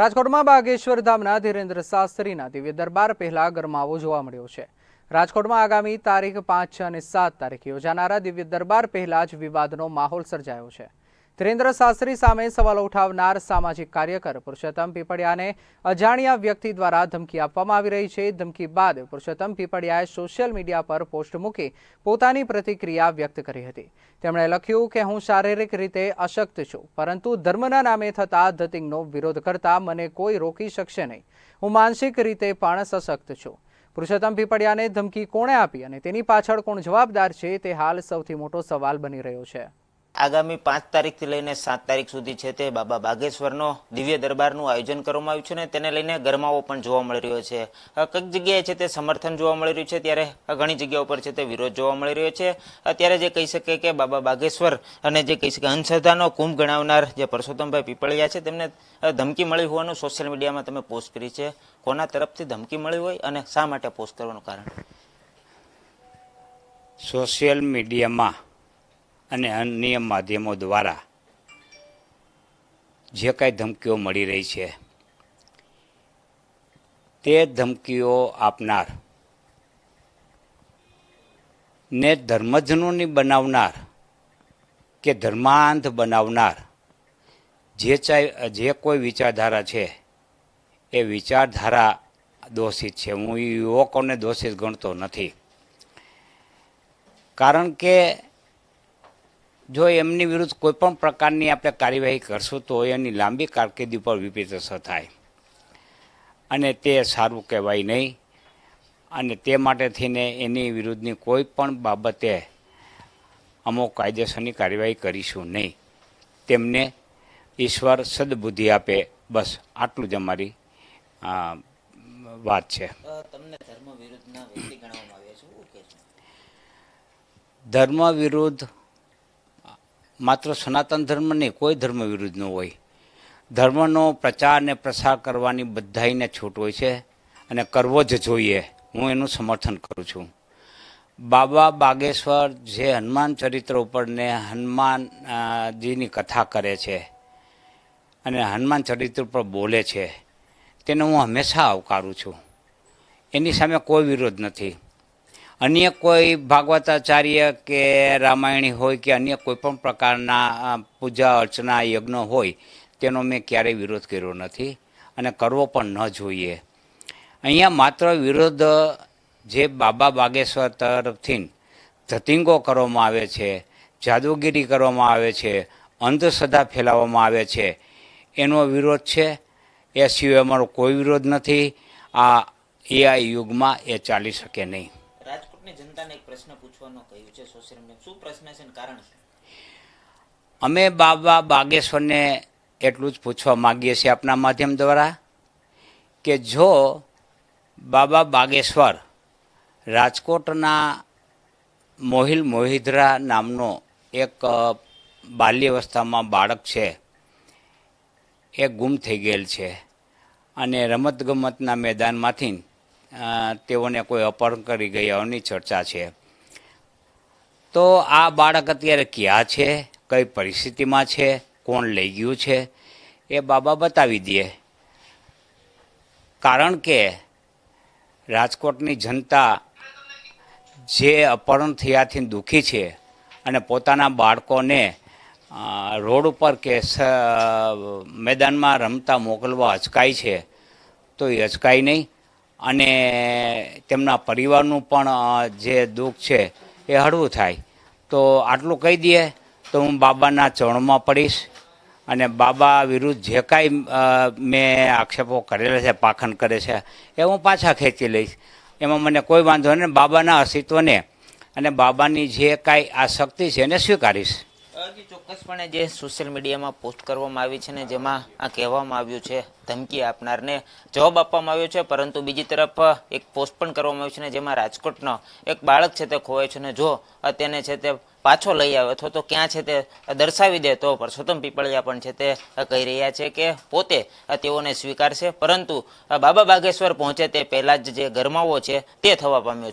રાજકોટમાં બાગેશ્વર ધામના ધીરેન્દ્ર શાસ્ત્રીના દિવ્ય દરબાર પહેલા ગરમાવો જોવા મળ્યો છે। રાજકોટમાં આગામી તારીખ 5, 6 અને 7 તારીખે યોજાનારા દિવ્ય દરબાર પહેલા જ વિવાદનો માહોલ સર્જાયો છે। ધીરેન્દ્ર શાસ્ત્રી સામે સવાલો ઉઠાવનાર સામાજિક કાર્યકર પુરુષોત્તમ પીપળિયાને અજાણ્યા વ્યક્તિ દ્વારા ધમકી આપવામાં આવી રહી છે। ધમકી બાદ પુરુષોત્તમ પીપળિયાએ સોશિયલ મીડિયા પર પોસ્ટ મૂકી પોતાની પ્રતિક્રિયા વ્યક્ત કરી હતી। તેમણે લખ્યું કે હું શારીરિક રીતે અશક્ત છું, પરંતુ ધર્મના નામે થતા ધતિંગનો વિરોધ કરતા મને કોઈ રોકી શકશે નહીં। હું માનસિક રીતે પણ સશક્ત છું। પુરુષોત્તમ પીપળિયાને ધમકી કોણે આપી અને તેની પાછળ કોણ જવાબદાર છે તે હાલ સૌથી મોટો સવાલ બની રહ્યો છે। આગામી 5 તારીખથી લઈને 7 તારીખ સુધી છે તે બાબા બાગેશ્વરનો દિવ્ય દરબારનું આયોજન કરવામાં આવ્યું છે ને તેને લઈને ગરમાવો પણ જોવા મળી રહ્યો છે। કઈક જગ્યાએ છે તે સમર્થન જોવા મળી રહ્યું છે, ત્યારે ઘણી જગ્યાઓ પર છે તે વિરોધ જોવા મળી રહ્યો છે। અત્યારે જે કહી શકે કે બાબા બાગેશ્વર અને જે કહી શકે અંધશ્રદ્ધાનો કુંભ ગણાવનાર જે પરસોત્તમભાઈ પીપળિયા છે તેમને ધમકી મળી હોવાનું સોશિયલ મીડિયામાં તમે પોસ્ટ કરી છે। કોના તરફથી ધમકી મળી હોય અને શા માટે પોસ્ટ કરવાનું કારણ? સોશિયલ મીડિયામાં અને અન્ય માધ્યમો દ્વારા જે કાંઈ ધમકીઓ મળી રહી છે તે ધમકીઓ આપનાર ને ધર્મજનોની બનાવનાર કે ધર્માંધ બનાવનાર જે કોઈ વિચારધારા છે એ વિચારધારા દોષિત છે। હું યુવકોને દોષિત ગણતો નથી, કારણ કે જો એમની વિરુદ્ધ કોઈ પણ પ્રકારની આપણે કાર્યવાહી કરશું તો એની લાંબી કારકિર્દી પર વિપરીત અસર થાય અને તે સારું કહેવાય નહીં। અને તે માટે થઈને એની વિરુદ્ધની કોઈ પણ બાબતે અમુક કાયદેસરની કાર્યવાહી કરીશું નહીં। તેમને ઈશ્વર સદબુદ્ધિ આપે, બસ આટલું જ અમારી વાત છે। તમને ધર્મ વિરુદ્ધના વ્યક્તિ ગણવામાં આવ્યા છે, શું કહેશો? ધર્મ વિરુદ્ધ માત્ર સનાતન ધર્મ નહીં, કોઈ ધર્મ વિરુદ્ધ ન હોય। ધર્મનો પ્રચાર ને પ્રસાર કરવાની બધાઈને છૂટ હોય છે અને કરવો જ જોઈએ। હું એનું સમર્થન કરું છું। બાબા બાગેશ્વર જે હનુમાન ચરિત્ર ઉપરને હનુમાનજીની કથા કરે છે અને હનુમાન ચરિત્ર ઉપર બોલે છે તેને હું હંમેશા આવકારું છું। એની સામે કોઈ વિરોધ નથી। અન્ય કોઈ ભાગવતાચાર્ય કે રામાયણી હોય કે અન્ય કોઈ પણ પ્રકારના પૂજા અર્ચના યજ્ઞ હોય તેનો મેં ક્યારેય વિરોધ કર્યો નથી અને કરવો પણ ન જોઈએ। અહીંયા માત્ર વિરોધ જે બાબા બાગેશ્વર તરફથી ધતિંગો કરવામાં આવે છે, જાદુગીરી કરવામાં આવે છે, અંધશ્રદ્ધા ફેલાવવામાં આવે છે એનો વિરોધ છે। એ સિવાય અમારો કોઈ વિરોધ નથી। આ AI યુગમાં એ ચાલી શકે નહીં। રાજકોટની જનતાને એક પ્રશ્ન પૂછવાનો કહ્યું છે સોશિયલ મીડિયા, શું પ્રશ્ન છે અને કારણ શું? અમે બાબા બાગેશ્વરને એટલું જ પૂછવા માગીએ છીએ આપના માધ્યમ દ્વારા કે જો બાબા બાગેશ્વર રાજકોટના મોહિલ મોહિદ્રા નામનો એક બાલ્યાવસ્થામાં બાળક છે, એ ગુમ થઈ ગયેલ છે અને રમતગમતના મેદાનમાંથી તેઓને કોઈ અપહરણ કરી ગયાની ચર્ચા છે। તો આ બાળક અત્યારે ક્યાં છે, કઈ પરિસ્થિતિમાં છે, કોણ લઈ ગયું છે એ બાબા બતાવી દે। કારણ કે રાજકોટની જનતા જે અપહરણ થયાથી દુઃખી છે અને પોતાના બાળકોને રોડ ઉપર કે મેદાનમાં રમતા મોકલવા અચકાય છે, તો એ અચકાય નહીં અને તેમના પરિવારનું પણ જે દુઃખ છે એ હળવું થાય। તો આટલું કહી દઈએ તો હું બાબાના ચરણમાં પડીશ અને બાબા વિરુદ્ધ જે કાંઈ મેં આક્ષેપો કરેલા છે, પાખંડ કરે છે, એ હું પાછા ખેંચી લઈશ। એમાં મને કોઈ વાંધો નહીં। બાબાના અસ્તિત્વને અને બાબાની જે કાંઈ આ શક્તિ છે એને સ્વીકારીશ। ચોક્કસપણે જે સોશિયલ મીડિયામાં પોસ્ટ કરવામાં આવી છે ને જેમાં આ કહેવામાં આવ્યું છે ધમકી આપનારને જવાબ આપવામાં આવ્યો છે, પરંતુ બીજી તરફ એક પોસ્ટ પણ કરવામાં આવ્યું છે ને જેમાં રાજકોટનો એક બાળક છે તે ખોવાય છે ને જો તેને છે તે પાછો લઈ આવે અથવા તો ક્યાં છે તે દર્શાવી દે તો પરસોત્તમ પીપળિયા પણ છે તે કહી રહ્યા છે કે પોતે તેઓને સ્વીકારશે, પરંતુ બાબા બાગેશ્વર પહોંચે તે પહેલા જ જે ગરમાવો છે તે થવા પામ્યો છે।